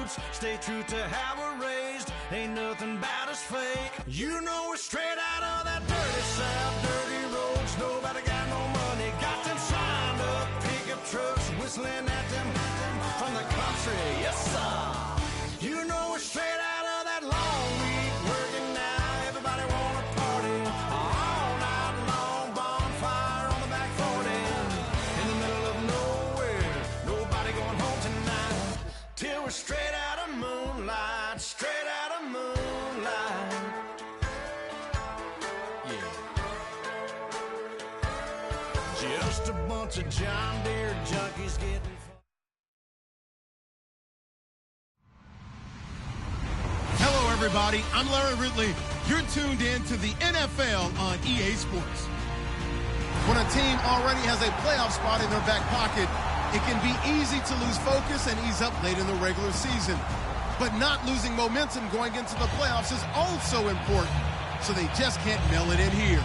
roots, stay true to how we're raised. Ain't nothing about us fake. You know we're straight out of that dirty South, dirty roads. Nobody got no money, got them signed up. Pickup trucks whistling at them from the country. Yes, sir. You know we're straight out of that long week working now. Everybody wanna party all night long. Bonfire on the back 40 in the middle of nowhere. Nobody going home tonight till we're straight out of moonlight. Straight out of moonlight. Yeah. Just a bunch of John Deere junkies getting. Hello, everybody. I'm Larry Ridley. You're tuned in to the NFL on EA Sports. When a team already has a playoff spot in their back pocket, it can be easy to lose focus and ease up late in the regular season. But not losing momentum going into the playoffs is also important, so they just can't mail it in here.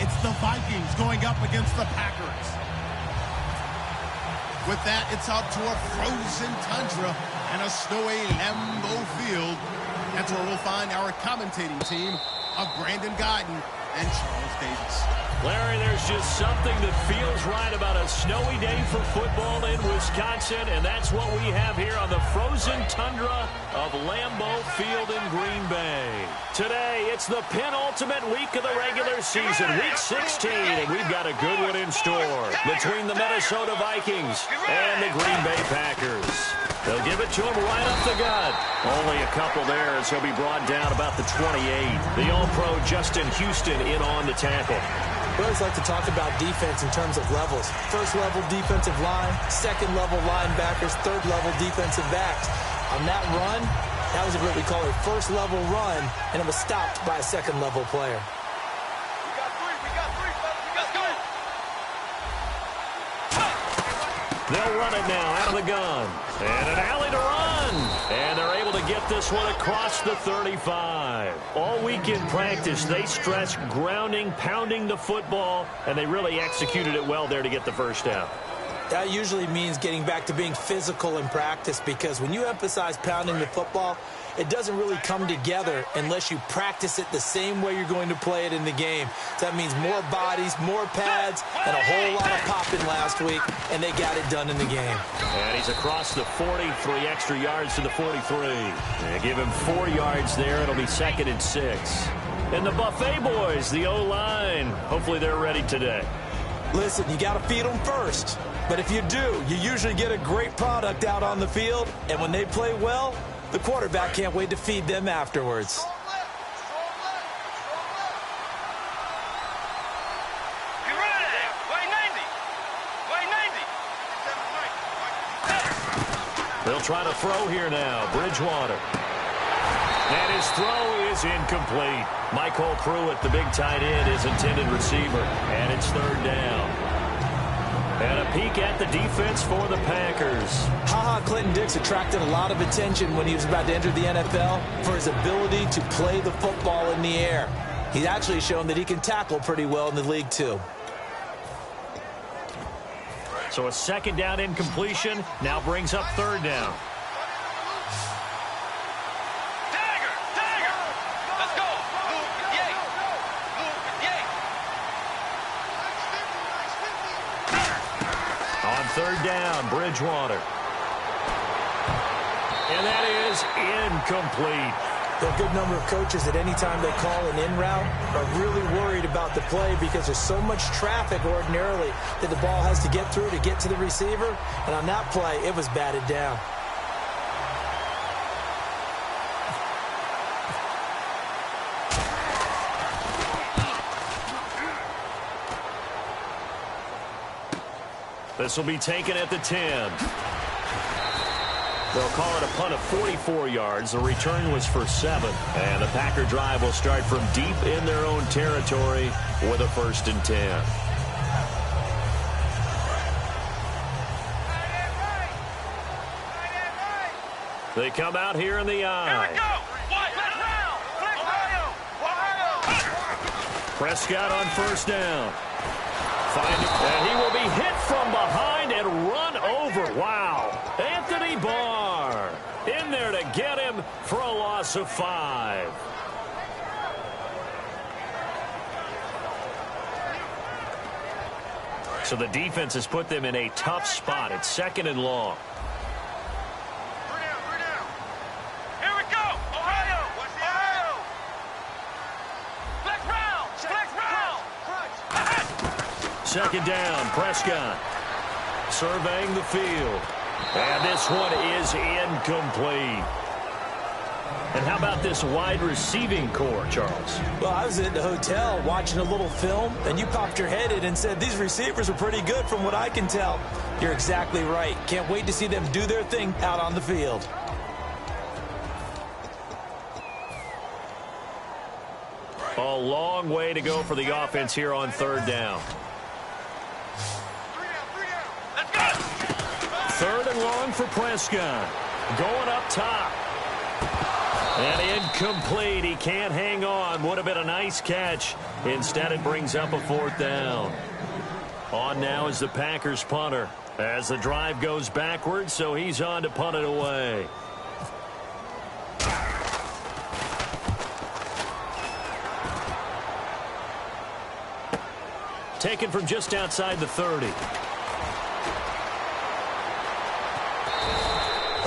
It's the Vikings going up against the Packers. With that, it's out to a frozen tundra and a snowy Lambeau Field. That's where we'll find our commentating team of Brandon Guyton and Charles Davis. Larry, there's just something that feels right about a snowy day for football in Wisconsin, and that's what we have here on the frozen tundra of Lambeau Field in Green Bay. Today, it's the penultimate week of the regular season, week 16, and we've got a good one in store between the Minnesota Vikings and the Green Bay Packers. They'll give it to him right up the gut. Only a couple there as he'll be brought down about the 28. The All-Pro Justin Houston in on the tackle. We always like to talk about defense in terms of levels. First level defensive line, second level linebackers, third level defensive backs. On that run, that was what we call a first level run, and it was stopped by a second level player. We got three, let's go. They'll run it now out of the gun. And an alley to run. And they're able to get this one across the 35. All week in practice, they stressed grounding, pounding the football, and they really executed it well there to get the first down. That usually means getting back to being physical in practice, because when you emphasize pounding the football, it doesn't really come together unless you practice it the same way you're going to play it in the game. So that means more bodies, more pads, and a whole lot of popping last week, and they got it done in the game. And he's across the 40, 3 extra yards to the 43. They give him 4 yards there. It'll be 2nd and 6. And the Buffet boys, the O-line, hopefully they're ready today. Listen, you got to feed them first. But if you do, you usually get a great product out on the field, and when they play well, the quarterback can't wait to feed them afterwards. You're right. Way 90. They'll try to throw here now. Bridgewater. And his throw is incomplete. Michael Pruitt, the big tight end, is intended receiver. And it's 3rd down. And a peek at the defense for the Packers. Ha-Ha Clinton-Dix attracted a lot of attention when he was about to enter the NFL for his ability to play the football in the air. He's actually shown that he can tackle pretty well in the league, too. So a 2nd down incompletion now brings up 3rd down. Let's go. On 3rd down, Bridgewater. And that is incomplete. There are a good number of coaches at any time they call an in route are really worried about the play, because there's so much traffic ordinarily that the ball has to get through to get to the receiver. And on that play, it was batted down. This will be taken at the 10. They'll call it a punt of 44 yards. The return was for 7. And the Packer drive will start from deep in their own territory with a 1st and 10. They come out here in the eye. Here we go. Prescott on 1st down. And he will be hit from behind and run over. Wow. Anthony Barr in in there to get him for a loss of 5. So the defense has put them in a tough spot. It's 2nd and long. Here we go. Ohio. Ohio. Flex round. Flex round. 2nd down. Prescott surveying the field. And this one is incomplete. And how about this wide receiving core, Charles? Well, I was at the hotel watching a little film, and you popped your head in and said these receivers are pretty good from what I can tell. You're exactly right. Can't wait to see them do their thing out on the field. A long way to go for the offense here on 3rd down. 3rd and long for Prescott. Going up top. And incomplete. He can't hang on. Would have been a nice catch. Instead, it brings up a 4th down. On now is the Packers punter. As the drive goes backwards, so he's on to punt it away. Taken from just outside the 30.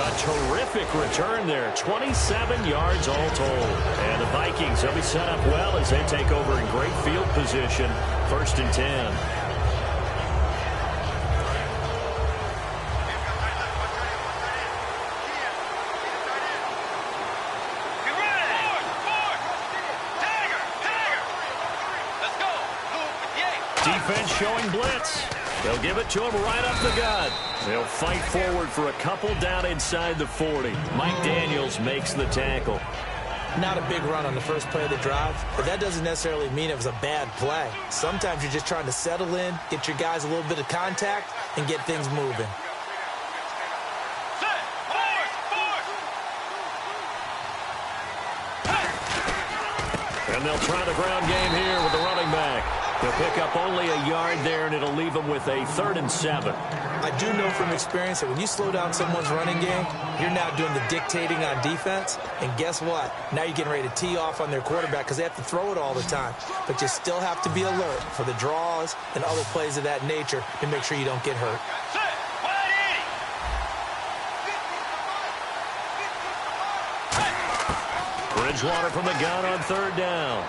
A terrific return there. 27 yards all told. And the Vikings will be set up well as they take over in great field position. 1st and 10. Defense showing blitz. They'll give it to him right up the gut. They'll fight forward for a couple down inside the 40. Mike Daniels makes the tackle. Not a big run on the first play of the drive, but that doesn't necessarily mean it was a bad play. Sometimes you're just trying to settle in, get your guys a little bit of contact, and get things moving. And they'll try the ground game here with the running back. They'll pick up only a yard there, and it'll leave them with a 3rd and 7. I do know from experience that when you slow down someone's running game, you're now doing the dictating on defense. And guess what? Now you're getting ready to tee off on their quarterback because they have to throw it all the time. But you still have to be alert for the draws and other plays of that nature to make sure you don't get hurt. Bridgewater from the gun on 3rd down.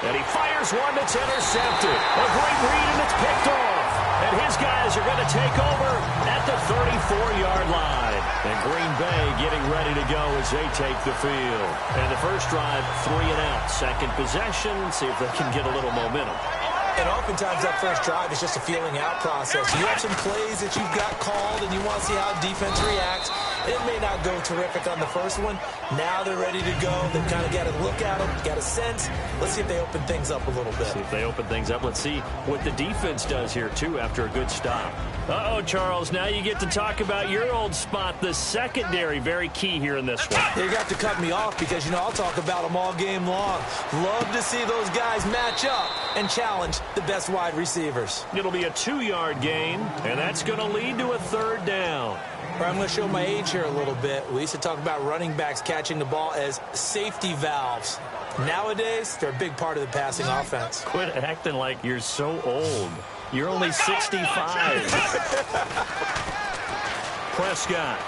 And he fires one that's intercepted. A great read, and it's picked off. And his guys are going to take over at the 34-yard line. And Green Bay getting ready to go as they take the field. And the first drive, 3 and out. 2nd possession, see if they can get a little momentum. And oftentimes that first drive is just a feeling out process. You have some plays that you've got called, and you want to see how defense reacts. It may not go terrific on the first one. Now they're ready to go. They've kind of got to look at them, got a sense. Let's see if they open things up a little bit. See if they open things up. Let's see what the defense does here, too, after a good stop. Uh-oh, Charles, now you get to talk about your old spot, the secondary. Very key here in this one. You got to cut me off because, you know, I'll talk about them all game long. Love to see those guys match up and challenge the best wide receivers. It'll be a 2-yard gain, and that's going to lead to a 3rd down. I'm going to show my age here a little bit. We used to talk about running backs catching the ball as safety valves. Nowadays, they're a big part of the passing offense. Quit acting like you're so old. You're only 65. Prescott.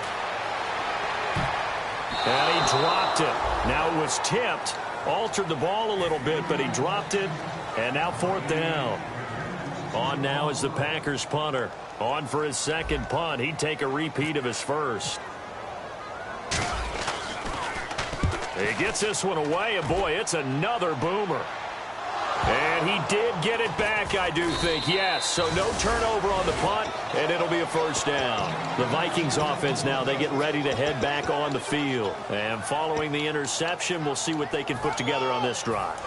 And he dropped it. Now it was tipped. Altered the ball a little bit, but he dropped it. And now 4th down. On now is the Packers punter. On for his 2nd punt. He'd take a repeat of his first. He gets this one away, and boy, it's another boomer. And he did get it back, I do think, yes. So no turnover on the punt, and it'll be a 1st down. The Vikings offense now, they get ready to head back on the field. And following the interception, we'll see what they can put together on this drive.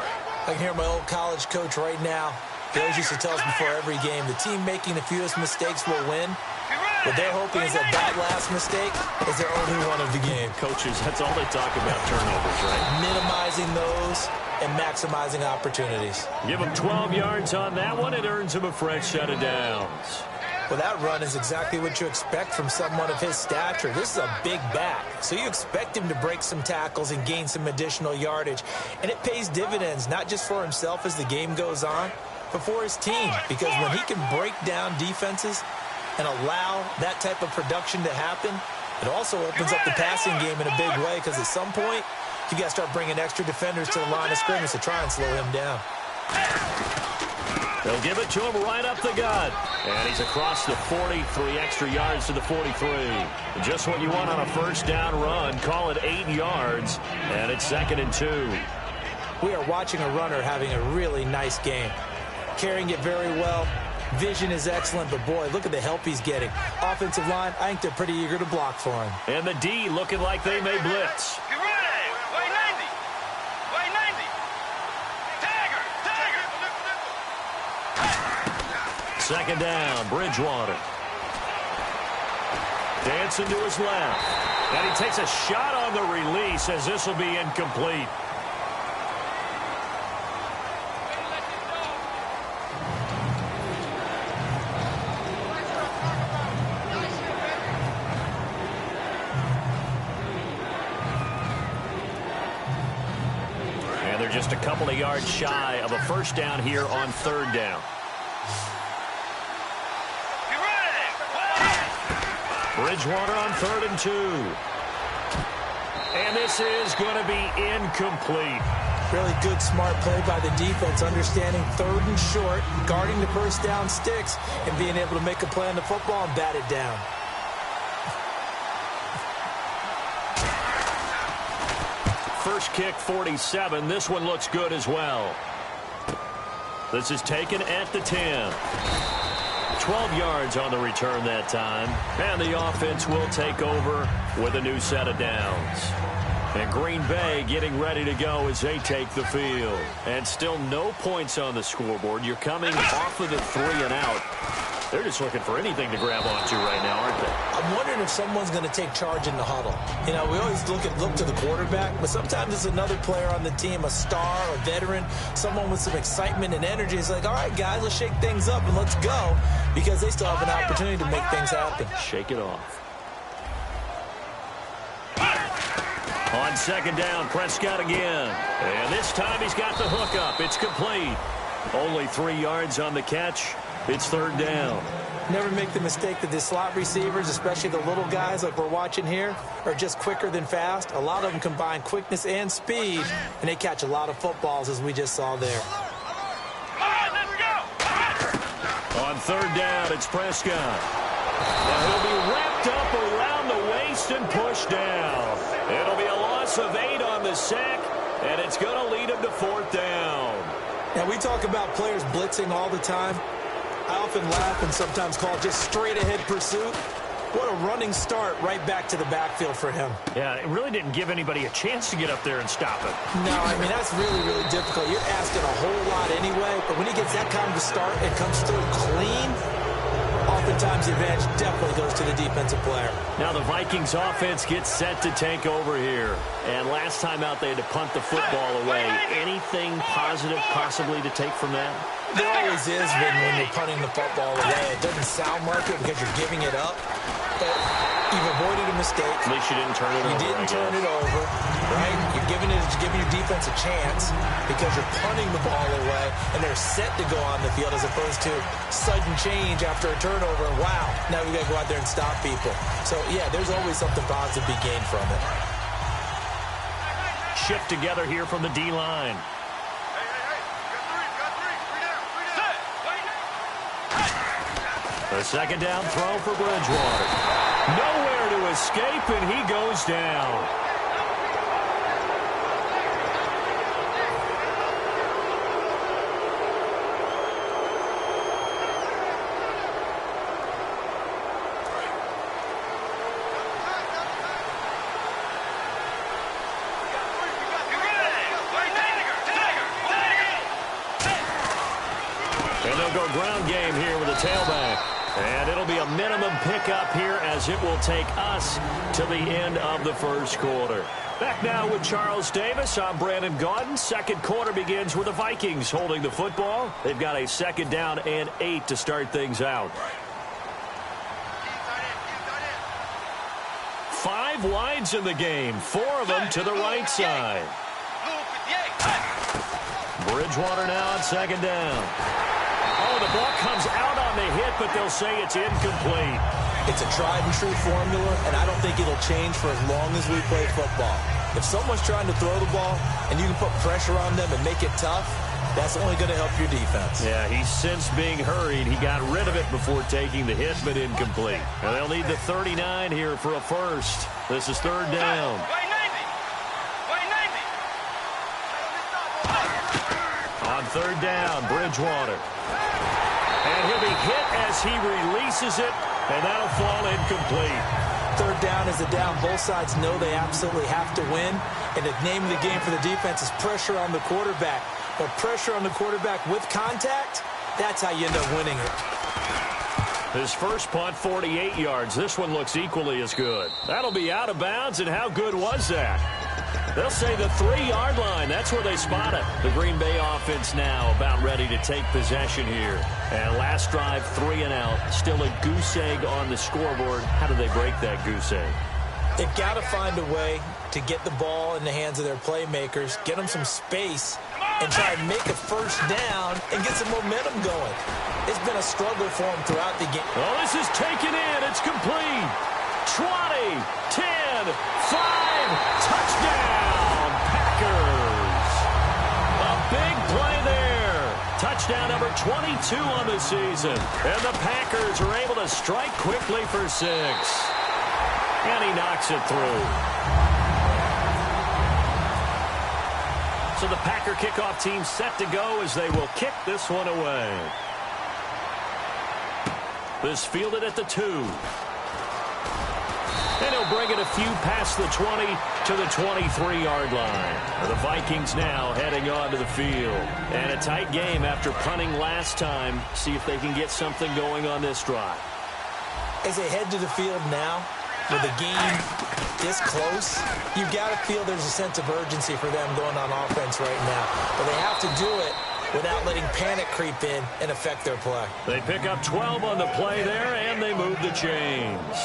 I can hear my old college coach right now. He always used to tell us before every game, the team making the fewest mistakes will win. What they're hoping is that last mistake is their only one of the game. Coaches, that's all they talk about, turnovers, right? Minimizing those and maximizing opportunities. Give him 12 yards on that one. It earns him a fresh set of downs. Well, that run is exactly what you expect from someone of his stature. This is a big back, so you expect him to break some tackles and gain some additional yardage. And it pays dividends, not just for himself as the game goes on, but for his team. Because when he can break down defenses and allow that type of production to happen, it also opens up the passing game in a big way, because at some point, you got to start bringing extra defenders to the line of scrimmage to try and slow him down. They'll give it to him right up the gut. And he's across the 40, 3 extra yards to the 43. Just what you want on a first down run. Call it 8 yards, and it's 2nd and 2. We are watching a runner having a really nice game. Carrying it very well. Vision is excellent, but boy, look at the help he's getting. Offensive line, I think they're pretty eager to block for him. And the D looking like they may blitz. Second down, Bridgewater. Dancing to his left. And he takes a shot on the release, as this will be incomplete. And they're just a couple of yards shy of a first down here on 3rd down. Bridgewater on 3rd and 2. And this is going to be incomplete. Really good, smart play by the defense, understanding 3rd and short, guarding the first down sticks, and being able to make a play on the football and bat it down. First kick, 47. This one looks good as well. This is taken at the 10. 12 yards on the return that time. And the offense will take over with a new set of downs. And Green Bay getting ready to go as they take the field. And still no points on the scoreboard. You're coming off of the 3 and out. They're just looking for anything to grab onto right now, aren't they? I'm wondering if someone's going to take charge in the huddle. You know, we always look to the quarterback, but sometimes it's another player on the team, a star, a veteran, someone with some excitement and energy. It's like, all right, guys, let's shake things up and let's go, because they still have an opportunity to make things happen. Shake it off. On 2nd down, Prescott again. And this time he's got the hook up. It's complete. Only 3 yards on the catch. It's 3rd down. Never make the mistake that the slot receivers, especially the little guys like we're watching here, are just quicker than fast. A lot of them combine quickness and speed, and they catch a lot of footballs, as we just saw there. On 3rd down, it's Prescott. Now he'll be wrapped up around the waist and pushed down. It'll be a loss of 8 on the sack, and it's going to lead him to 4th down. Now, we talk about players blitzing all the time. I often laugh and sometimes call it just straight-ahead pursuit. What a running start right back to the backfield for him. Yeah, it really didn't give anybody a chance to get up there and stop it. No, I mean, that's really, really difficult. You're asking a whole lot anyway, but when he gets that kind of a start and comes through clean, oftentimes the advantage definitely goes to the defensive player. Now the Vikings offense gets set to take over here. And last time out they had to punt the football away. Anything positive possibly to take from that? There always is when you're punting the football away. It doesn't sound like it because you're giving it up. But you've avoided a mistake. At least you didn't turn it over. You didn't turn it over, right? You're giving your defense a chance because you're punting the ball away, and they're set to go on the field as opposed to sudden change after a turnover. And wow, now we got to go out there and stop people. So, yeah, there's always something positive to be gained from it. Shift together here from the D-line. The 2nd down throw for Bridgewater. Nowhere to escape, and he goes down. And they'll go ground game here with a tailback. And it'll be a minimum pickup here as it will take us to the end of the first quarter. Back now with Charles Davis. I'm Brandon Gaudin. Second quarter begins with the Vikings holding the football. They've got a 2nd down and 8 to start things out. 5 wides in the game, 4 of them to the right side. Bridgewater now on second down. Oh, the ball comes out on the hit, but they'll say it's incomplete. It's a tried-and-true formula, and I don't think it'll change for as long as we play football. If someone's trying to throw the ball and you can put pressure on them and make it tough, that's only going to help your defense. Yeah, he's since being hurried. He got rid of it before taking the hit, but incomplete. And they'll need the 39 here for a first. This is third down. On third down, Bridgewater. And he'll be hit as he releases it, and that'll fall incomplete. Third down is a down. Both sides know they absolutely have to win. And the name of the game for the defense is pressure on the quarterback. But pressure on the quarterback with contact, that's how you end up winning it. His first punt, 48 yards. This one looks equally as good. That'll be out of bounds, and how good was that? They'll say the 3-yard line. That's where they spot it. The Green Bay offense now about ready to take possession here. And last drive, 3 and out. Still a goose egg on the scoreboard. How do they break that goose egg? They've got to find a way to get the ball in the hands of their playmakers, get them some space, and try and make a first down and get some momentum going. It's been a struggle for them throughout the game. Oh, this is taken in. It's complete. 20, 10, 5, touchdown, Packers. A big play there. Touchdown number 22 on the season. And the Packers are able to strike quickly for 6. And he knocks it through. So the Packer kickoff team set to go as they will kick this one away. This fielded at the 2. And he'll bring it a few past the 20 to the 23-yard line. The Vikings now heading onto the field. And a tight game after punting last time. See if they can get something going on this drive. As they head to the field now, with the game this close, you've got to feel there's a sense of urgency for them going on offense right now. But they have to do it without letting panic creep in and affect their play. They pick up 12 on the play there, and they move the chains.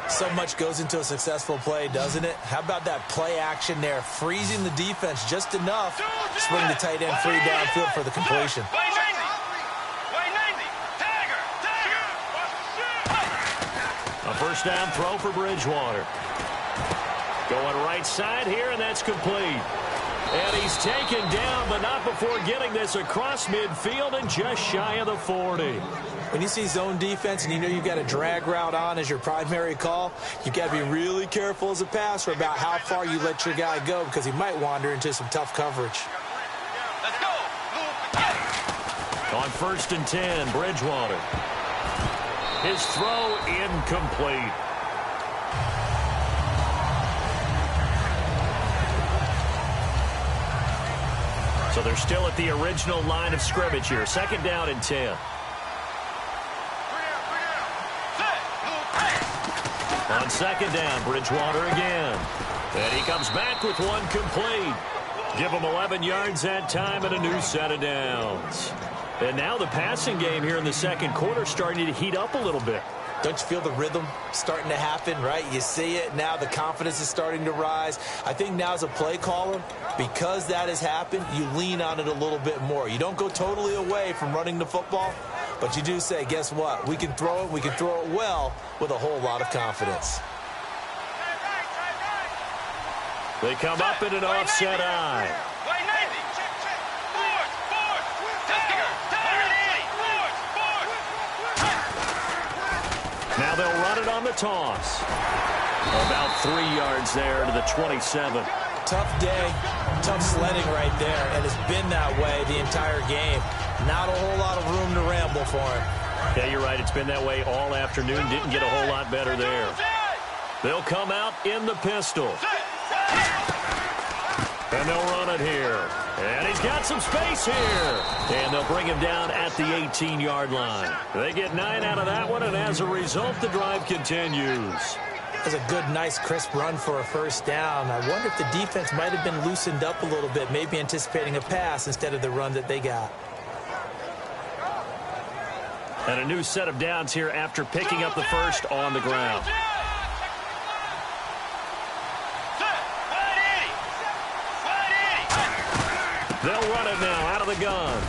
So much goes into a successful play, doesn't it? How about that play action there, freezing the defense just enough to bring the tight end free downfield for the completion. A first down throw for Bridgewater. Going right side here, and that's complete. And he's taken down, but not before getting this across midfield and just shy of the 40. When you see zone defense and you know you've got a drag route on as your primary call, you've got to be really careful as a passer about how far you let your guy go because he might wander into some tough coverage. Let's go. On first and 10, Bridgewater. His throw incomplete. So they're still at the original line of scrimmage here. Second down and 10. On second down, Bridgewater again. And he comes back with one complete. Give him 11 yards that time and a new set of downs. And now the passing game here in the second quarter starting to heat up a little bit. Don't you feel the rhythm starting to happen, right? You see it now. The confidence is starting to rise. I think now as a play caller, because that has happened, you lean on it a little bit more. You don't go totally away from running the football, but you do say, guess what? We can throw it. We can throw it well with a whole lot of confidence. They come up in an offset eye. Now they'll run it on the toss. About 3 yards there to the 27. Tough day, tough sledding right there, and it's been that way the entire game. Not a whole lot of room to ramble for him. Yeah, you're right. It's been that way all afternoon. Didn't get a whole lot better there. They'll come out in the pistol. And they'll run it here. And he's got some space here. And they'll bring him down at the 18-yard line. They get 9 out of that one, and as a result, the drive continues. That's a good, nice, crisp run for a first down. I wonder if the defense might have been loosened up a little bit, maybe anticipating a pass instead of the run that they got. And a new set of downs here after picking up the first on the ground. They'll run it now out of the gun.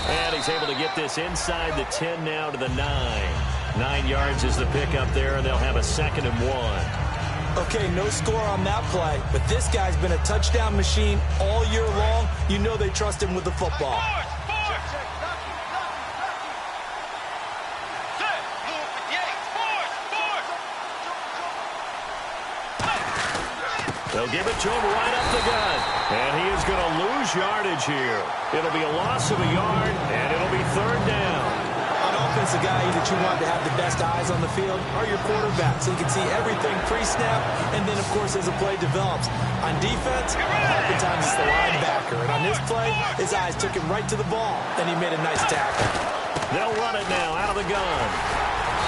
And he's able to get this inside the 10 now to the 9. 9 yards is the pickup there, and they'll have a 2nd and 1. Okay, no score on that play, but this guy's been a touchdown machine all year long. You know they trust him with the football. They'll give it to him right up the gut. And he is going to lose yardage here. It'll be a loss of a yard, and it'll be 3rd down. On offense, the guy that you want to have the best eyes on the field are your quarterbacks. So you can see everything pre-snap, and then, of course, as the play develops. On defense, oftentimes it's the linebacker. And on this play, his eyes took him right to the ball. Then he made a nice tackle. They'll run it now out of the gun.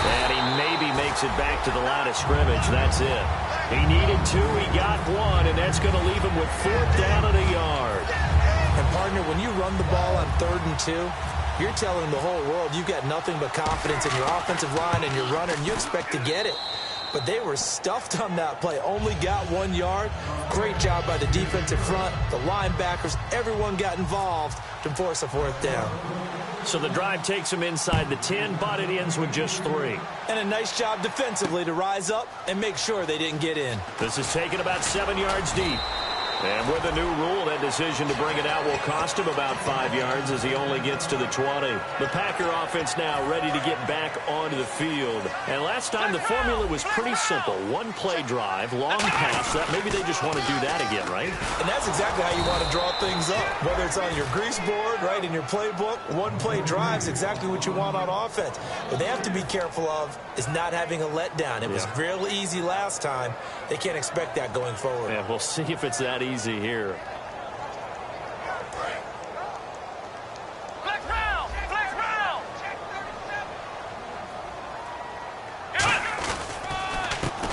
And he maybe makes it back to the line of scrimmage. That's it. He needed 2, he got 1, and that's going to leave him with 4th down and a yard. And, partner, when you run the ball on 3rd and 2, you're telling the whole world you've got nothing but confidence in your offensive line and your runner, and you expect to get it. But they were stuffed on that play, only got 1 yard. Great job by the defensive front, the linebackers, everyone got involved to force a 4th down. So the drive takes him inside the 10, but it ends with just 3. And a nice job defensively to rise up and make sure they didn't get in. This is taken about 7 yards deep. And with a new rule, that decision to bring it out will cost him about 5 yards as he only gets to the 20. The Packer offense now ready to get back onto the field. And last time the formula was pretty simple. 1 play drive, long pass. That maybe they just want to do that again, right? And that's exactly how you want to draw things up. Whether it's on your grease board, right, in your playbook, 1 play drive is exactly what you want on offense. What they have to be careful of is not having a letdown. It was real easy last time. They can't expect that going forward. Yeah, we'll see if it's that easy here. Flex round! Flex round!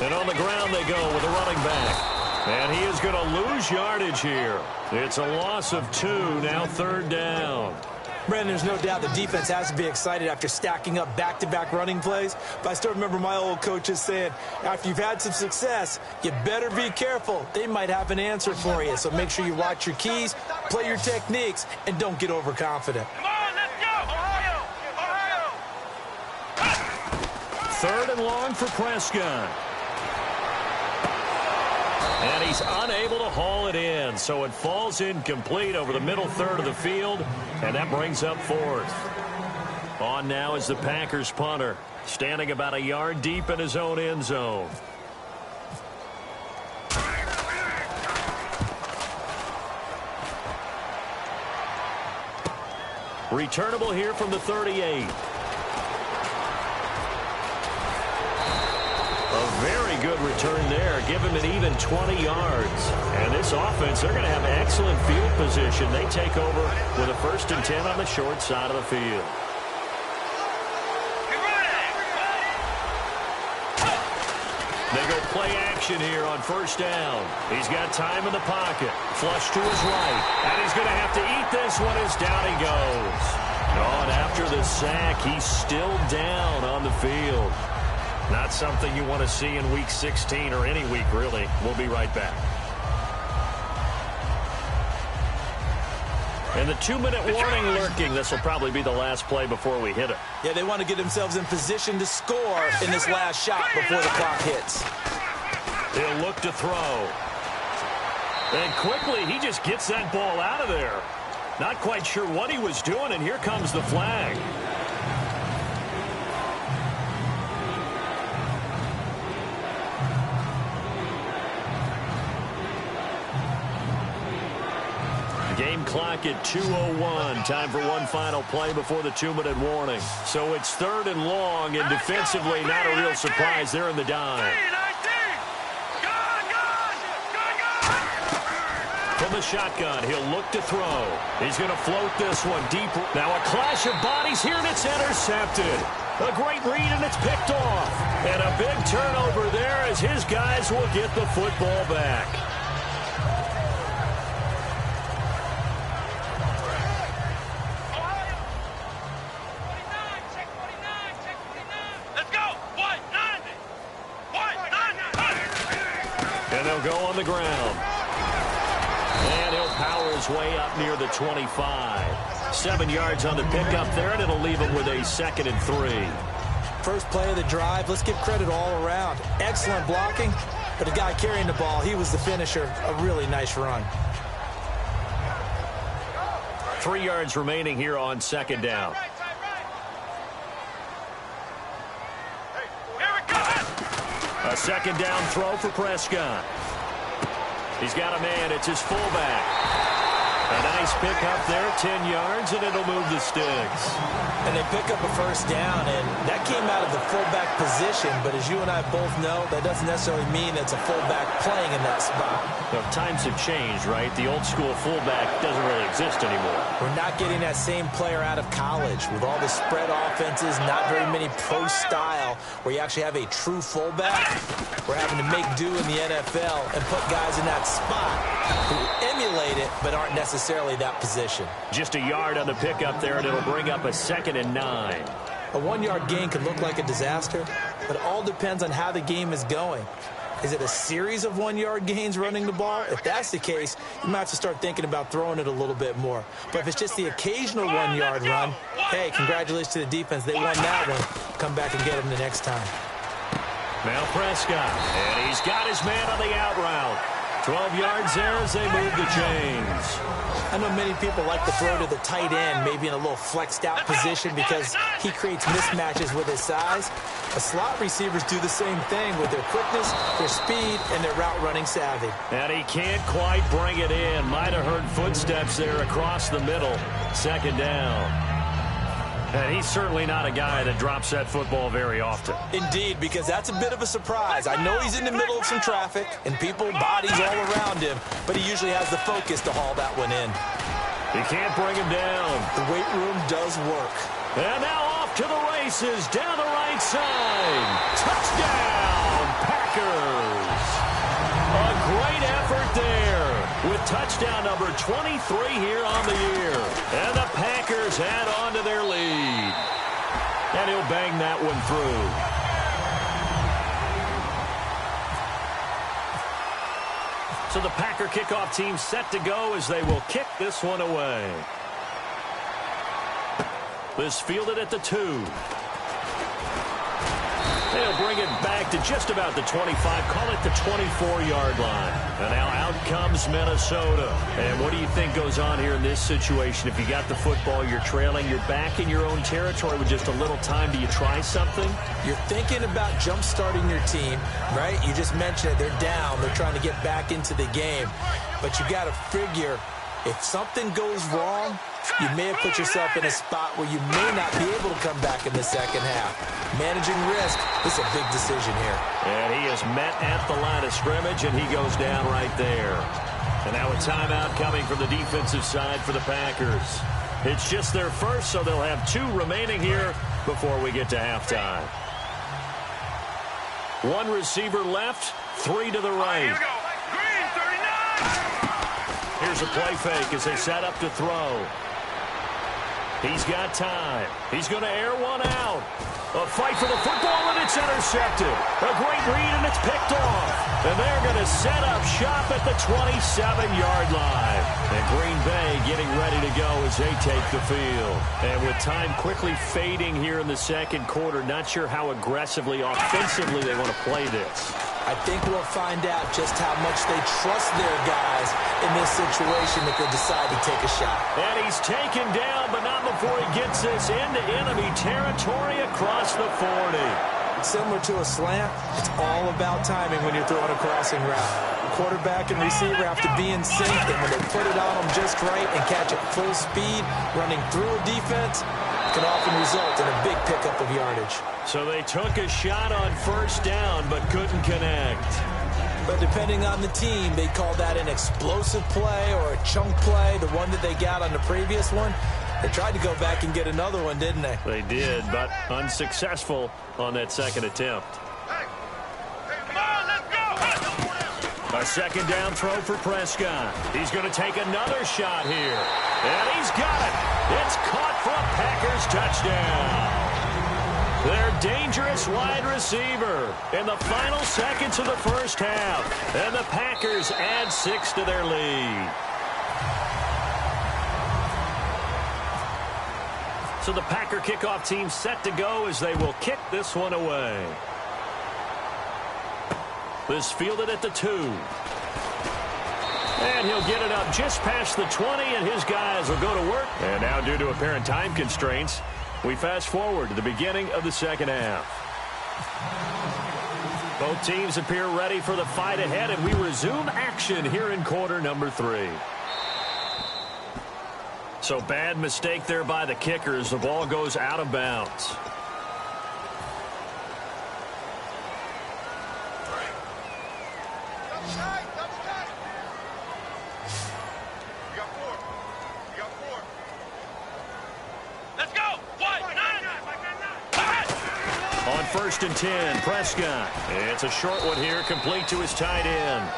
And on the ground they go with a running back. And he is going to lose yardage here. It's a loss of 2, now 3rd down. Brandon, there's no doubt the defense has to be excited after stacking up back-to-back running plays. But I still remember my old coaches saying, after you've had some success, you better be careful. They might have an answer for you. So make sure you watch your keys, play your techniques, and don't get overconfident. Come on, let's go! Ohio! Ohio! 3rd and long for Prescott. And he's unable to haul it in, so it falls incomplete over the middle 3rd of the field, and that brings up 4th. On now is the Packers punter, standing about a yard deep in his own end zone. Returnable here from the 38. A very good return there. Give him an even 20 yards. And this offense, they're going to have excellent field position. They take over with a 1st and 10 on the short side of the field. They go play action here on 1st down. He's got time in the pocket. Flush to his right. And he's going to have to eat this one as down he goes. Oh, and after the sack, he's still down on the field. Not something you want to see in Week 16 or any week, really. We'll be right back. And the 2-minute warning lurking. This will probably be the last play before we hit it. Yeah, they want to get themselves in position to score in this last shot before the clock hits. He'll look to throw. And quickly, he just gets that ball out of there. Not quite sure what he was doing, and here comes the flag. Game clock at 2:01. Time for one final play before the 2-minute warning. So it's 3rd and long, and defensively not a real surprise. They're in the dime. From the shotgun, he'll look to throw. He's going to float this one deep. Now a clash of bodies here, and it's intercepted. A great read, and it's picked off. And a big turnover there as his guys will get the football back. And they'll go on the ground. And he'll power his way up near the 25. 7 yards on the pickup there, and it'll leave him with a 2nd and 3. First play of the drive, let's give credit all around. Excellent blocking, but the guy carrying the ball, he was the finisher. A really nice run. 3 yards remaining here on 2nd down. A 2nd down throw for Prescott. He's got a man. It's his fullback. A nice pickup there, 10 yards, and it'll move the sticks. And they pick up a first down, and that came out of the fullback position, but as you and I both know, that doesn't necessarily mean it's a fullback playing in that spot. Well, times have changed, right? The old school fullback doesn't really exist anymore. We're not getting that same player out of college. With all the spread offenses, not very many pro style, where you actually have a true fullback. We're having to make do in the NFL and put guys in that spot who emulate it, but aren't necessarily that position. Just a yard on the pickup there, and it'll bring up a 2nd and 9. A 1-yard gain could look like a disaster, but it all depends on how the game is going. Is it a series of 1-yard gains running the ball? If that's the case, you might have to start thinking about throwing it a little bit more. But if it's just the occasional 1-yard run, hey, congratulations to the defense. They won that one. Come back and get them the next time. Now Prescott, and he's got his man on the out route. 12 yards there as they move the chains. I know many people like to throw to the tight end, maybe in a little flexed out position because he creates mismatches with his size. The slot receivers do the same thing with their quickness, their speed, and their route running savvy. And he can't quite bring it in. Might have heard footsteps there across the middle. 2nd down. And he's certainly not a guy that drops that football very often. Indeed, because that's a bit of a surprise. I know he's in the middle of some traffic and people, bodies all around him, but he usually has the focus to haul that one in. He can't bring him down. The weight room does work. And now off to the races, down the right side. Touchdown, Packers. A great effort there with touchdown number 23 here on the year. And the Packers add on to their lead. And he'll bang that one through. So the Packer kickoff team set to go as they will kick this one away. This fielded at the 2. They'll bring it back to just about the 25, call it the 24-yard line. And now out comes Minnesota. And what do you think goes on here in this situation? If you got the football, you're trailing, you're back in your own territory with just a little time, do you try something? You're thinking about jump-starting your team, right? You just mentioned it. They're down. They're trying to get back into the game. But you got to figure if something goes wrong, you may have put yourself in a spot where you may not be able to come back in the second half. Managing risk, this is a big decision here. And he is met at the line of scrimmage, and he goes down right there. And now a timeout coming from the defensive side for the Packers. It's just their first, so they'll have 2 remaining here before we get to halftime. 1 receiver left, 3 to the right. Here we go. Green, 39. Here's a play fake as they set up to throw. He's got time. He's going to air one out. A fight for the football, and it's intercepted. A great read, and it's picked off. And they're going to set up shop at the 27-yard line. And Green Bay getting ready to go as they take the field. And with time quickly fading here in the second quarter, not sure how aggressively, offensively they want to play this. I think we'll find out just how much they trust their guys in this situation if they decide to take a shot. And he's taken down, but not before he gets this into enemy territory across the 40. Similar to a slant, it's all about timing when you're throwing a crossing route. The quarterback and receiver have to be in sync, and when they put it on them just right and catch it full speed, running through a defense, can often result in a big pickup of yardage. So they took a shot on first down, but couldn't connect. But depending on the team, they call that an explosive play or a chunk play, the one that they got on the previous one. They tried to go back and get another one, didn't they? They did, but unsuccessful on that second attempt. Hey, come on, let's go. A second down throw for Prescott. He's going to take another shot here. And he's got it. It's caught for a Packers touchdown. Their dangerous wide receiver in the final seconds of the first half. And the Packers add 6 to their lead. So the Packer kickoff team set to go as they will kick this one away. This fielded at the 2. And he'll get it up just past the 20, and his guys will go to work. And now, due to apparent time constraints, we fast forward to the beginning of the second half. Both teams appear ready for the fight ahead, and we resume action here in quarter number 3. So bad mistake there by the kickers. The ball goes out of bounds. On 1st and 10, Prescott. It's a short one here, complete to his tight end.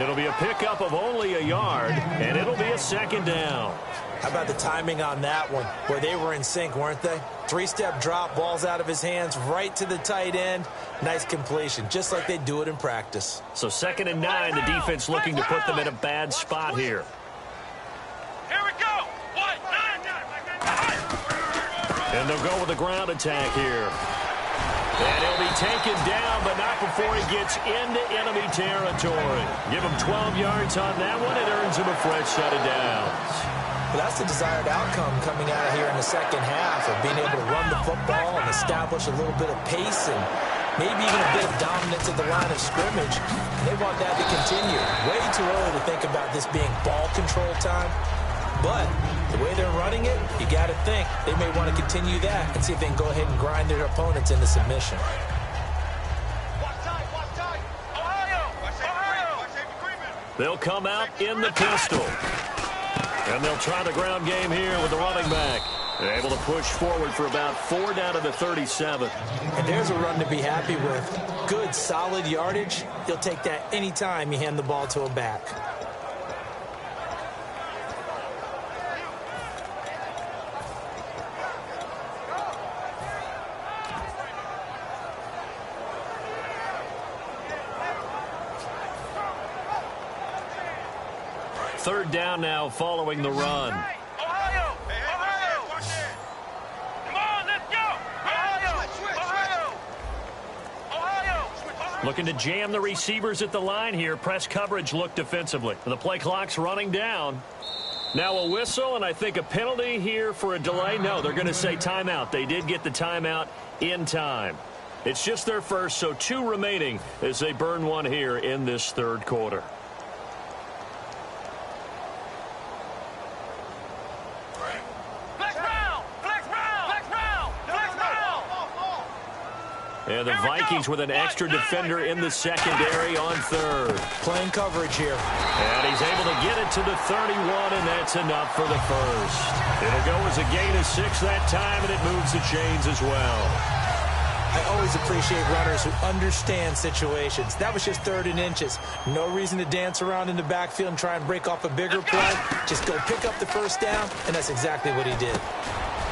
It'll be a pickup of only a yard, and it'll be a second down. How about the timing on that one? Where they were in sync, weren't they? 3-step drop, balls out of his hands, right to the tight end. Nice completion, just like they do it in practice. So 2nd and 9, the defense looking to put them in a bad spot here. Here we go. And they'll go with a ground attack here. And he'll be taken down, but not before he gets into enemy territory. Give him 12 yards on that one. It earns him a fresh set of downs. But that's the desired outcome coming out of here in the second half, of being able to run the football and establish a little bit of pace and maybe even a bit of dominance at the line of scrimmage. They want that to continue. Way too early to think about this being ball control time. But the way they're running it, you got to think they may want to continue that and see if they can go ahead and grind their opponents into submission. They'll come out in the pistol. And they'll try the ground game here with the running back. They're able to push forward for about 4 down to the 37. And there's a run to be happy with. Good, solid yardage. You'll take that anytime you hand the ball to a back. Third down now following the run. Ohio! Come on, let's go! Ohio! Looking to jam the receivers at the line here. Press coverage look defensively. The play clock's running down. Now a whistle, and I think a penalty here for a delay. No, they're going to say timeout. They did get the timeout in time. It's just their first, so 2 remaining as they burn one here in this third quarter. And the Vikings with an extra defender in the secondary on third. Playing coverage here. And he's able to get it to the 31, and that's enough for the first. It'll go as a gain of 6 that time, and it moves the chains as well. I always appreciate runners who understand situations. That was just 3rd and inches. No reason to dance around in the backfield and try and break off a bigger play. Just go pick up the first down, and that's exactly what he did.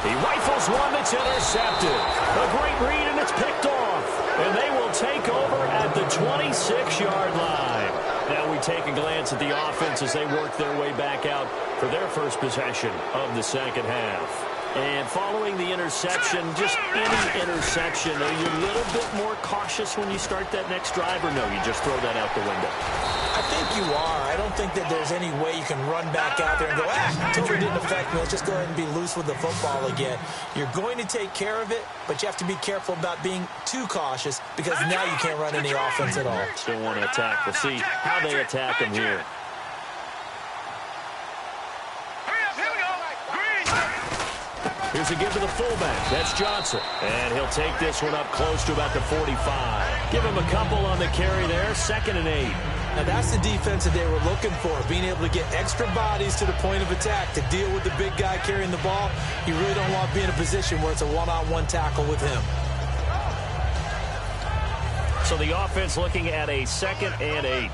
He rifles one that's intercepted. A great read, and it's picked off. And they will take over at the 26-yard line. Now we take a glance at the offense as they work their way back out for their first possession of the second half. And following the interception, just any interception, are you a little bit more cautious when you start that next drive, or no, you just throw that out the window? I think you are. I don't think that there's any way you can run back out there and go, totally didn't affect me. Let's just go ahead and be loose with the football again. You're going to take care of it, but you have to be careful about being too cautious because now you can't run any offense at all. Still want to attack. We'll see how they attack him here. Here's a give to the fullback. That's Johnson. And he'll take this one up close to about the 45. Give him a couple on the carry there. 2nd and 8. Now that's the defense that they were looking for, being able to get extra bodies to the point of attack to deal with the big guy carrying the ball. You really don't want to be in a position where it's a one-on-one tackle with him. So the offense looking at a 2nd and 8.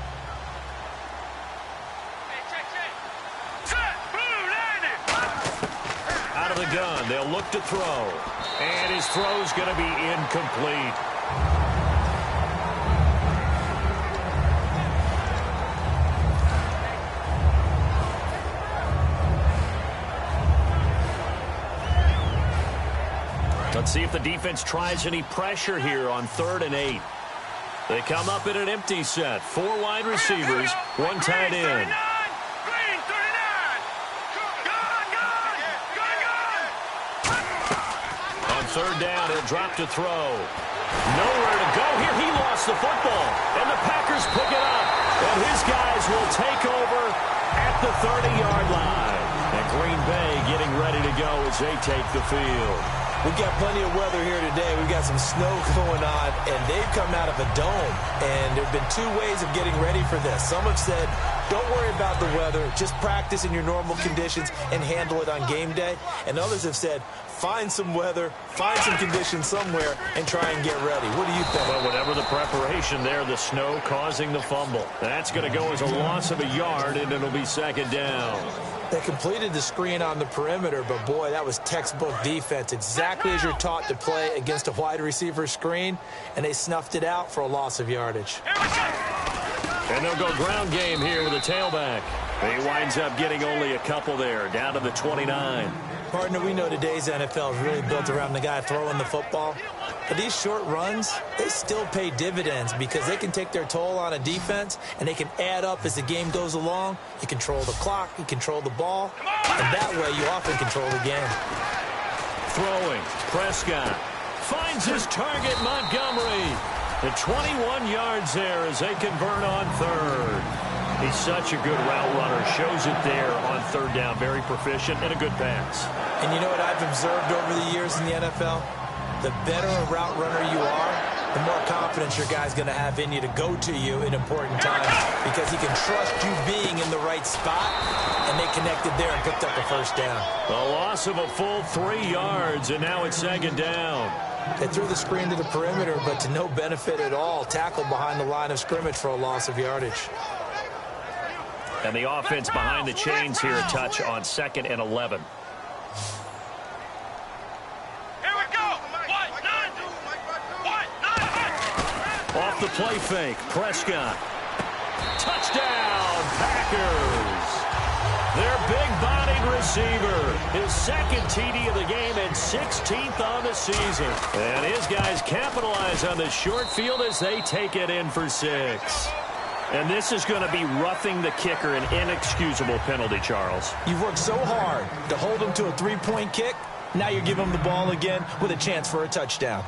Out of the gun, they'll look to throw. And his throw's going to be incomplete. Let's see if the defense tries any pressure here on 3rd and 8. They come up in an empty set. 4 wide receivers, 1 tight end. On 3rd down, he'll drop to throw. Nowhere to go here. He lost the football, and the Packers pick it up. And his guys will take over at the 30-yard line. And Green Bay getting ready to go as they take the field. We've got plenty of weather here today. We've got some snow going on, and they've come out of a dome. And there have been 2 ways of getting ready for this. Some have said, don't worry about the weather. Just practice in your normal conditions and handle it on game day. And others have said, find some weather, find some conditions somewhere, and try and get ready. What do you think? Well, whatever the preparation there, the snow causing the fumble. That's going to go as a loss of a yard, and it'll be 2nd down. They completed the screen on the perimeter, but boy, that was textbook defense. Exactly as you're taught to play against a wide receiver screen, and they snuffed it out for a loss of yardage. And they'll go ground game here with a tailback. He winds up getting only a couple there, down to the 29. Partner, we know today's NFL is really built around the guy throwing the football. But these short runs, they still pay dividends because they can take their toll on a defense, and they can add up as the game goes along. You control the clock, you control the ball, and that way you often control the game. Throwing, Prescott finds his target, Montgomery. The 21 yards there as they convert on 3rd. He's such a good route runner. Shows it there on 3rd down. Very proficient and a good pass. And you know what I've observed over the years in the NFL? The better a route runner you are, the more confidence your guy's going to have in you to go to you in important times because he can trust you being in the right spot, and they connected there and picked up a 1st down. A loss of a full 3 yards, and now it's 2nd down. They threw the screen to the perimeter, but to no benefit at all. Tackled behind the line of scrimmage for a loss of yardage. And the offense behind the chains here, a touch on 2nd and 11. Off the play fake, Prescott. Touchdown, Packers. Their big-bodied receiver, his 2nd TD of the game and 16th on the season. And his guys capitalize on the short field as they take it in for 6. And this is going to be roughing the kicker, an inexcusable penalty, Charles. You've worked so hard to hold him to a 3-point kick. Now you're giving him the ball again with a chance for a touchdown.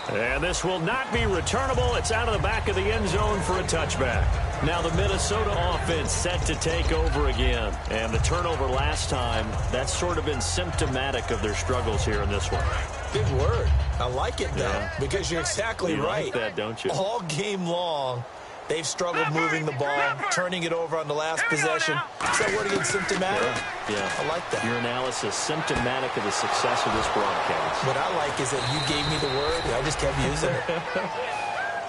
And this will not be returnable. It's out of the back of the end zone for a touchback. Now the Minnesota offense set to take over again. And the turnover last time, that's sort of been symptomatic of their struggles here in this one. Big word. I like it, though, because you're exactly right. You like that, don't you? All game long, they've struggled moving the ball, turning it over on the last possession. Is that word again, symptomatic? Yeah. I like that. Your analysis, symptomatic of the success of this broadcast. What I like is that you gave me the word, and I just kept using it.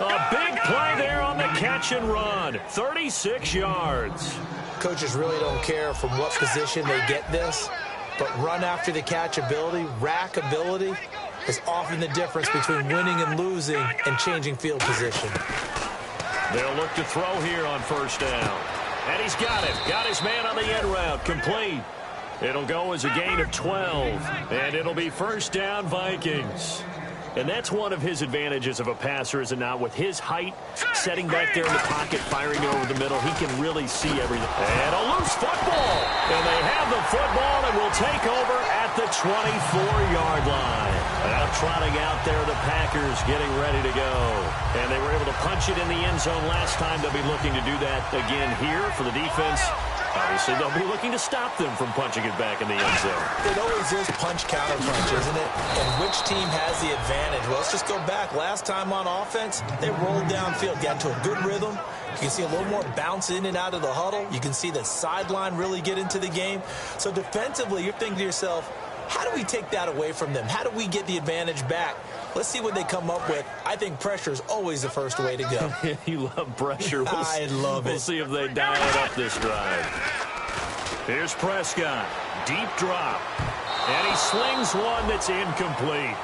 A big play there on the catch and run. 36 yards. Coaches really don't care from what position they get this, but run after the catch ability, rack ability, is often the difference between winning and losing and changing field position. They'll look to throw here on 1st down. And he's got it. Got his man on the end route. Complete. It'll go as a gain of 12. And it'll be 1st down, Vikings. And that's one of his advantages of a passer, is it not? With his height, setting back there in the pocket, firing over the middle, he can really see everything. And a loose football. And they have the football and will take over at the 24-yard line. Now trotting out there, the Packers getting ready to go. And they were able to punch it in the end zone last time. They'll be looking to do that again here for the defense. Obviously, they'll be looking to stop them from punching it back in the end zone. It always is punch-counter-punch, isn't it? And which team has the advantage? Well, let's just go back. Last time on offense, they rolled downfield, got to a good rhythm. You can see a little more bounce in and out of the huddle. You can see the sideline really get into the game. So defensively, you're thinking to yourself, how do we take that away from them? How do we get the advantage back? Let's see what they come up with. I think pressure is always the first way to go. You love pressure. I love it. We'll see if they dial it up this drive. Here's Prescott. Deep drop. And he slings one that's incomplete.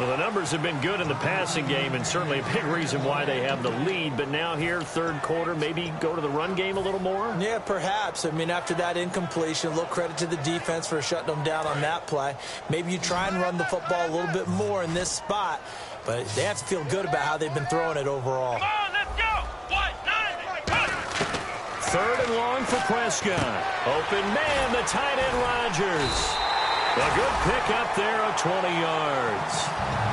Well, the numbers have been good in the passing game and certainly a big reason why they have the lead. But now here, third quarter, maybe go to the run game a little more? Yeah, perhaps. I mean, after that incompletion, a little credit to the defense for shutting them down on that play. Maybe you try and run the football a little bit more in this spot. But they have to feel good about how they've been throwing it overall. Come on, let's go. 1-9. Third and long for Prescott. Open man, the tight end Rodgers. A good pick up there of 20 yards.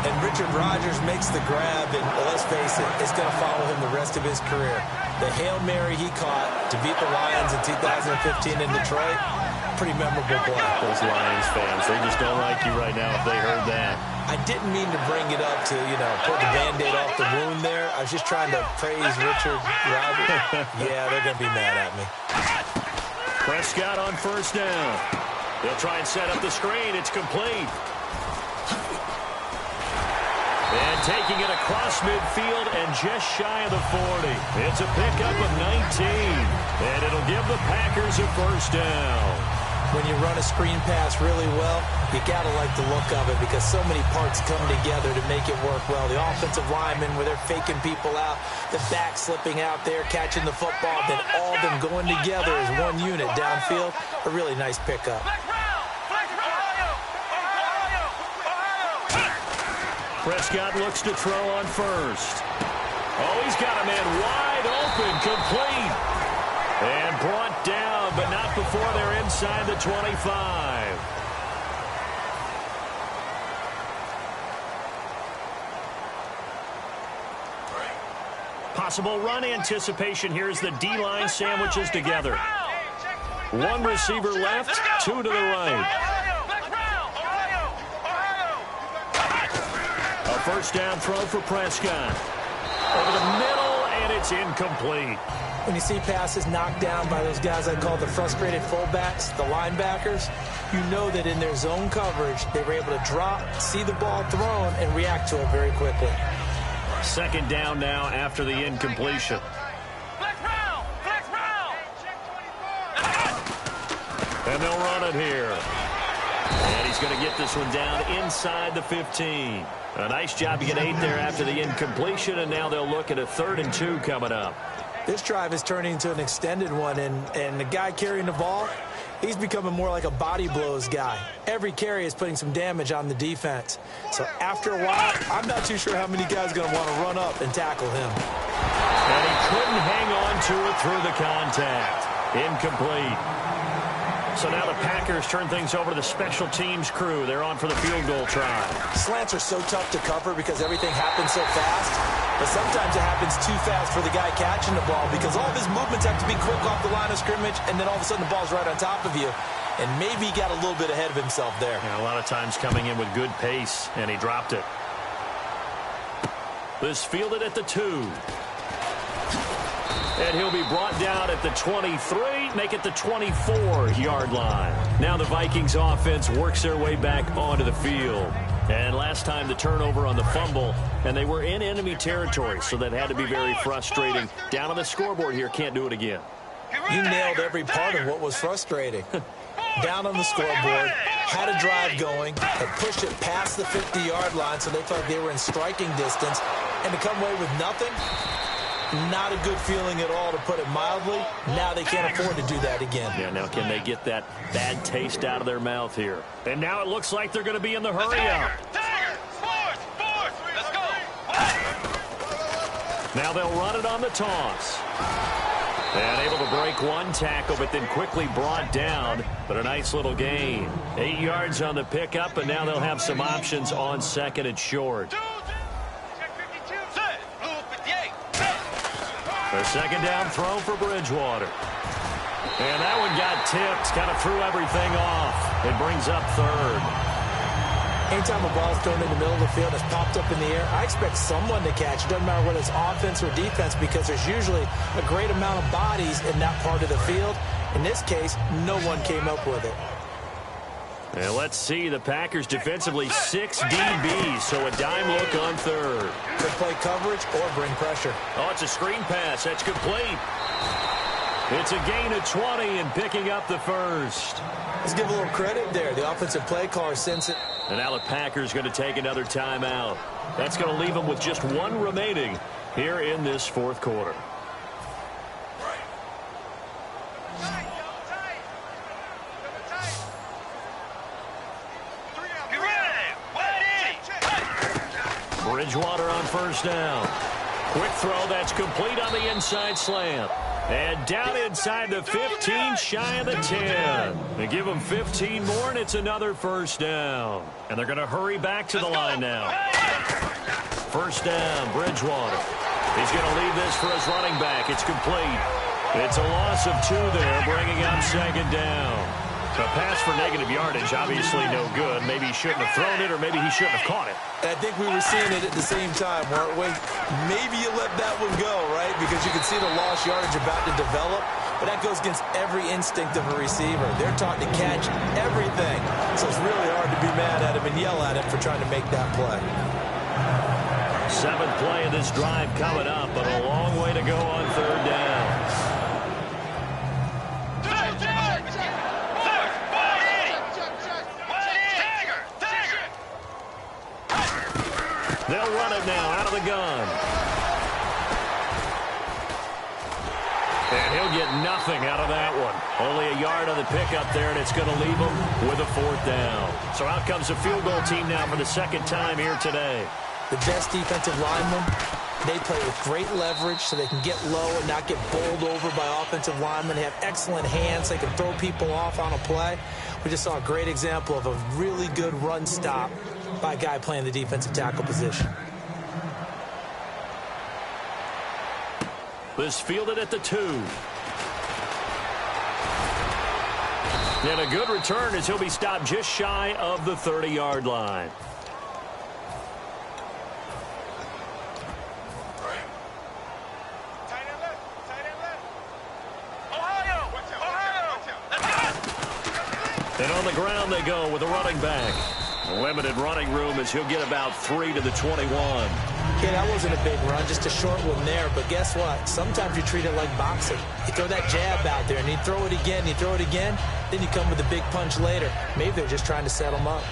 And Richard Rodgers makes the grab, and let's face it, it's going to follow him the rest of his career. The Hail Mary he caught to beat the Lions in 2015 in Detroit, pretty memorable play. Those Lions fans, they just don't like you right now if they heard that. I didn't mean to bring it up to, put the Band-Aid off the wound there. I was just trying to praise Richard Rodgers. Yeah, they're going to be mad at me. Prescott on first down. They'll try and set up the screen. It's complete. And taking it across midfield and just shy of the 40. It's a pickup of 19. And it'll give the Packers a first down. When you run a screen pass really well, you got to like the look of it because so many parts come together to make it work well. The offensive linemen, where they're faking people out, the back slipping out there, catching the football, then all of them going together as one unit downfield. A really nice pickup. Prescott looks to throw on first. Oh, he's got a man wide open, complete. And brought down, but not before they're inside the 25. Possible run anticipation here as the D-line sandwiches together. One receiver left, two to the right. A first down throw for Prescott. Over the middle, and it's incomplete. When you see passes knocked down by those guys I call the frustrated fullbacks, the linebackers, you know that in their zone coverage, they were able to drop, see the ball thrown, and react to it very quickly. Second down now after the incompletion. And they'll run it here. And he's going to get this one down inside the 15. A nice job to get 8 there after the incompletion, and now they'll look at a 3rd and 2 coming up. This drive is turning into an extended one, and the guy carrying the ball, he's becoming more like a body blows guy. Every carry is putting some damage on the defense. So after a while, I'm not too sure how many guys are going to want to run up and tackle him. And he couldn't hang on to it through the contact. Incomplete. So now the Packers turn things over to the special teams crew. They're on for the field goal try. Slants are so tough to cover because everything happens so fast. But sometimes it happens too fast for the guy catching the ball because all of his movements have to be quick off the line of scrimmage, and then all of a sudden the ball's right on top of you. And maybe he got a little bit ahead of himself there. Yeah, a lot of times coming in with good pace, and he dropped it. This fielded at the 2. And he'll be brought down at the 23, make it the 24-yard line. Now the Vikings offense works their way back onto the field. And last time the turnover on the fumble, and they were in enemy territory, so that had to be very frustrating. Down on the scoreboard here, can't do it again. You nailed every part of what was frustrating. Down on the scoreboard, had a drive going, had pushed it past the 50-yard line, so they felt they were in striking distance, and to come away with nothing, not a good feeling at all, to put it mildly. Now they can't afford to do that again. Yeah, now can they get that bad taste out of their mouth here? And now it looks like they're going to be in the hurry up. Let's go. Now they'll run it on the toss. And able to break one tackle, but then quickly brought down. But a nice little gain. 8 yards on the pickup, and now they'll have some options on second and short. The second down throw for Bridgewater. And that one got tipped, kind of threw everything off. It brings up 3rd. Anytime a ball's thrown in the middle of the field, it's popped up in the air, I expect someone to catch. It doesn't matter whether it's offense or defense because there's usually a great amount of bodies in that part of the field. In this case, no one came up with it. And let's see, the Packers defensively 6 DBs, so a dime look on 3rd. Could play coverage or bring pressure. Oh, it's a screen pass. That's complete. It's a gain of 20 and picking up the first. Let's give a little credit there. The offensive play caller sends it. And now the Packers going to take another timeout. That's going to leave them with just one remaining here in this fourth quarter. Bridgewater on first down. Quick throw that's complete on the inside slant. And down inside the 15, shy of the 10. They give them 15 more, and it's another first down. And they're going to hurry back to the line now. First down, Bridgewater. He's going to leave this for his running back. It's complete. It's a loss of 2 there, bringing up second down. A pass for negative yardage, obviously no good. Maybe he shouldn't have thrown it, or maybe he shouldn't have caught it. I think we were seeing it at the same time, weren't we? Maybe you let that one go, right? Because you can see the lost yardage about to develop. But that goes against every instinct of a receiver. They're taught to catch everything. So it's really hard to be mad at him and yell at him for trying to make that play. 7th play of this drive coming up, but a long way to go on third down. They'll run it now out of the gun. And he'll get nothing out of that one. Only a yard on the pickup there, and it's going to leave him with a 4th down. So out comes the field goal team now for the second time here today. The best defensive linemen, they play with great leverage so they can get low and not get bowled over by offensive linemen. They have excellent hands. They can throw people off on a play. We just saw a great example of a really good run stop by a guy playing the defensive tackle position. This fielded at the 2. And a good return as he'll be stopped just shy of the 30-yard line. And on the ground they go with a running back. Limited running room as he'll get about 3 to the 21. Yeah, that wasn't a big run, just a short one there. But guess what? Sometimes you treat it like boxing. You throw that jab out there, and you throw it again, then you come with a big punch later. Maybe they're just trying to set him up.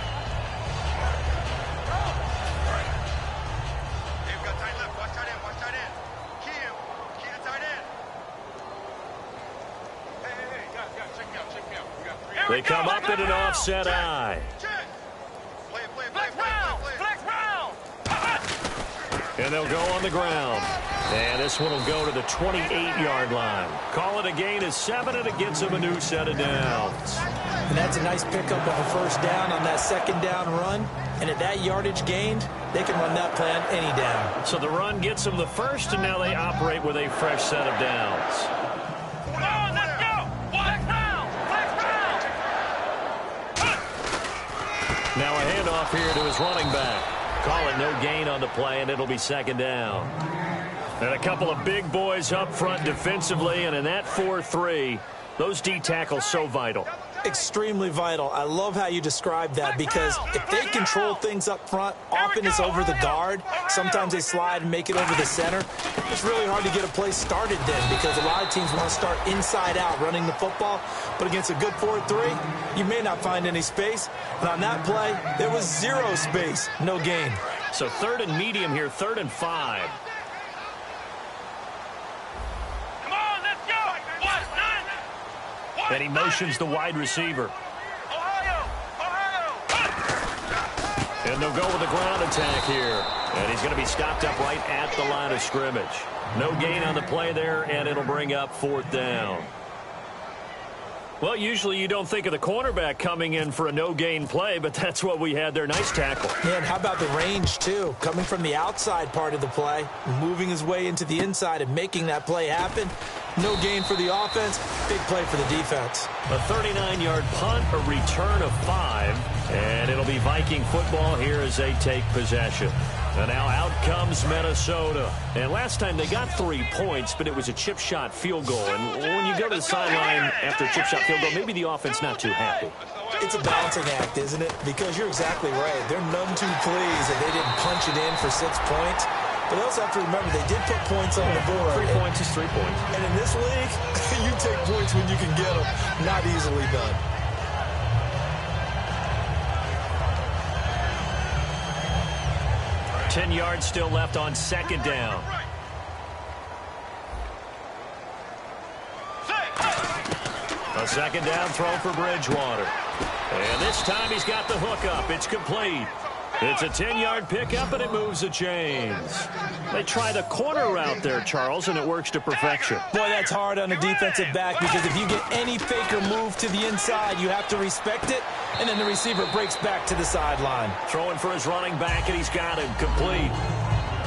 They come up in an offset eye. And they'll go on the ground. And this one will go to the 28-yard line. Call it a gain of 7, and it gets them a new set of downs. And that's a nice pickup of a first down on that second down run. And at that yardage gained, they can run that play on any down. So the run gets them the first, and now they operate with a fresh set of downs. Now a handoff here to his running back. Call it no gain on the play, and it'll be second down. And a couple of big boys up front defensively, and in that 4-3, those D tackles so vital. Extremely vital. I love how you describe that, because if they control things up front, often it's over the guard. Sometimes they slide and make it over the center. It's really hard to get a play started then, because a lot of teams want to start inside out running the football. But against a good 4-3, you may not find any space. And on that play, there was 0 space. No gain. So 3rd and medium here, 3rd and 5. And he motions the wide receiver. And they'll go with the ground attack here. And he's going to be stopped up right at the line of scrimmage. No gain on the play there, and it'll bring up 4th down. Well, usually you don't think of the cornerback coming in for a no-gain play, but that's what we had there. Nice tackle. Yeah, and how about the range, too? Coming from the outside part of the play, moving his way into the inside and making that play happen. No gain for the offense, big play for the defense. A 39-yard punt, a return of 5, and it'll be Viking football here as they take possession. And now out comes Minnesota. And last time they got 3 points, but it was a chip shot field goal. And when you go to the sideline after a chip shot field goal, maybe the offense not too happy. It's a balancing act, isn't it? Because you're exactly right. They're none too pleased that they didn't punch it in for 6 points. But they also have to remember they did put points on the board. 3 points is 3 points. And in this league, you take points when you can get them. Not easily done. Ten yards still left on second down. A second down throw for Bridgewater. And this time he's got the hook up. It's complete. It's a 10-yard pickup, and it moves the chains. They try the corner route there, Charles, and it works to perfection. Boy, that's hard on a defensive back because if you get any fake or move to the inside, you have to respect it, and then the receiver breaks back to the sideline. Throwing for his running back, and he's got him complete.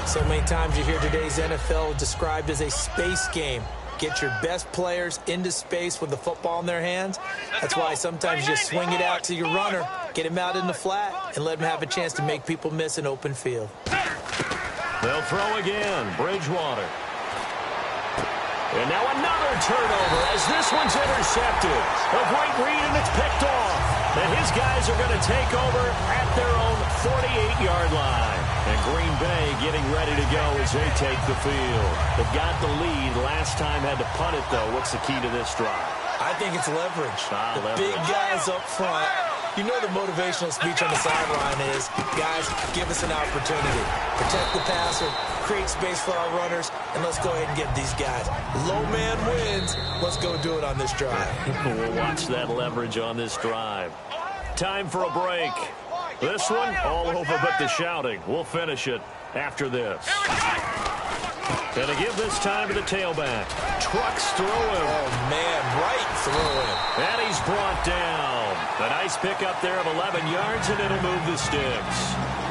So many times you hear today's NFL described as a space game. Get your best players into space with the football in their hands. That's why sometimes you just swing it out to your runner, get him out in the flat, and let him have a chance to make people miss an open field. They'll throw again. Bridgewater. And now another turnover as this one's intercepted. A great read, and it's picked off. And his guys are going to take over at their own 48-yard line. And Green Bay getting ready to go as they take the field. They've got the lead. Last time had to punt it, though. What's the key to this drive? I think it's leverage. Leverage. Big guys up front. You know the motivational speech on the sideline is, guys, give us an opportunity. Protect the passer, create space for our runners, and let's go ahead and get these guys. Low man wins. Let's go do it on this drive. We'll watch that leverage on this drive. Time for a break. This one, all over but the shouting. We'll finish it after this. And to give this time to the tailback. Trucks through him. Oh, man, right through him. And he's brought down. A nice pickup there of 11 yards, and it'll move the sticks.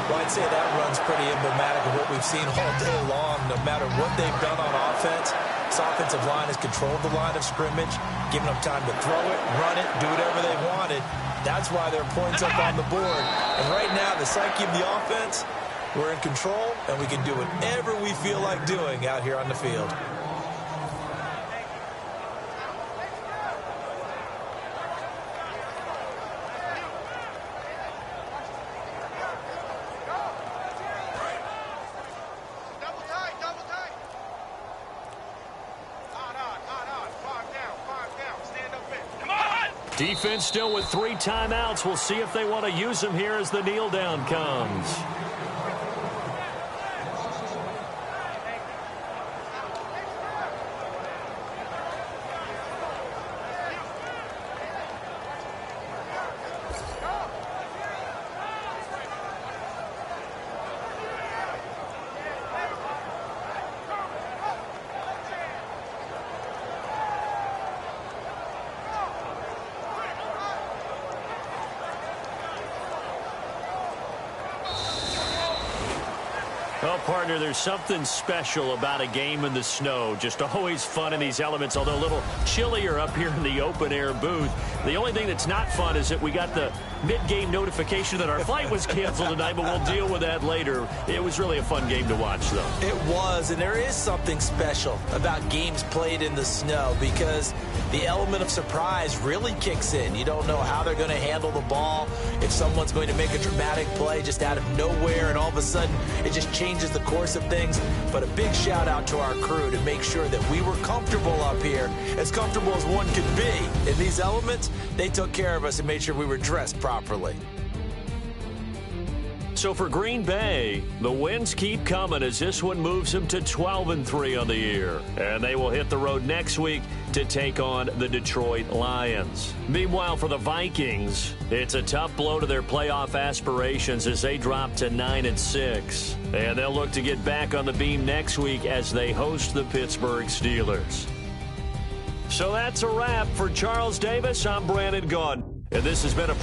Well, I'd say that run's pretty emblematic of what we've seen all day long. No matter what they've done on offense, this offensive line has controlled the line of scrimmage, given them time to throw it, run it, do whatever they wanted. That's why there are points up on the board. And right now, the psyche of the offense, we're in control, and we can do whatever we feel like doing out here on the field. Defense still with 3 timeouts. We'll see if they want to use them here as the kneel down comes. Well, partner, there's something special about a game in the snow. Just always fun in these elements, although a little chillier up here in the open-air booth. The only thing that's not fun is that we got the mid-game notification that our flight was canceled tonight, but we'll deal with that later. It was really a fun game to watch, though. It was, and there is something special about games played in the snow because the element of surprise really kicks in. You don't know how they're going to handle the ball, if someone's going to make a dramatic play just out of nowhere, and all of a sudden it just changes the course of things. But a big shout out to our crew to make sure that we were comfortable up here, as comfortable as one could be. In these elements, they took care of us and made sure we were dressed properly. So for Green Bay, the wins keep coming as this one moves them to 12-3 on the year. And they will hit the road next week to take on the Detroit Lions. Meanwhile, for the Vikings, it's a tough blow to their playoff aspirations as they drop to 9-6. And they'll look to get back on the beam next week as they host the Pittsburgh Steelers. So that's a wrap. For Charles Davis, I'm Brandon Gaudin. And this has been a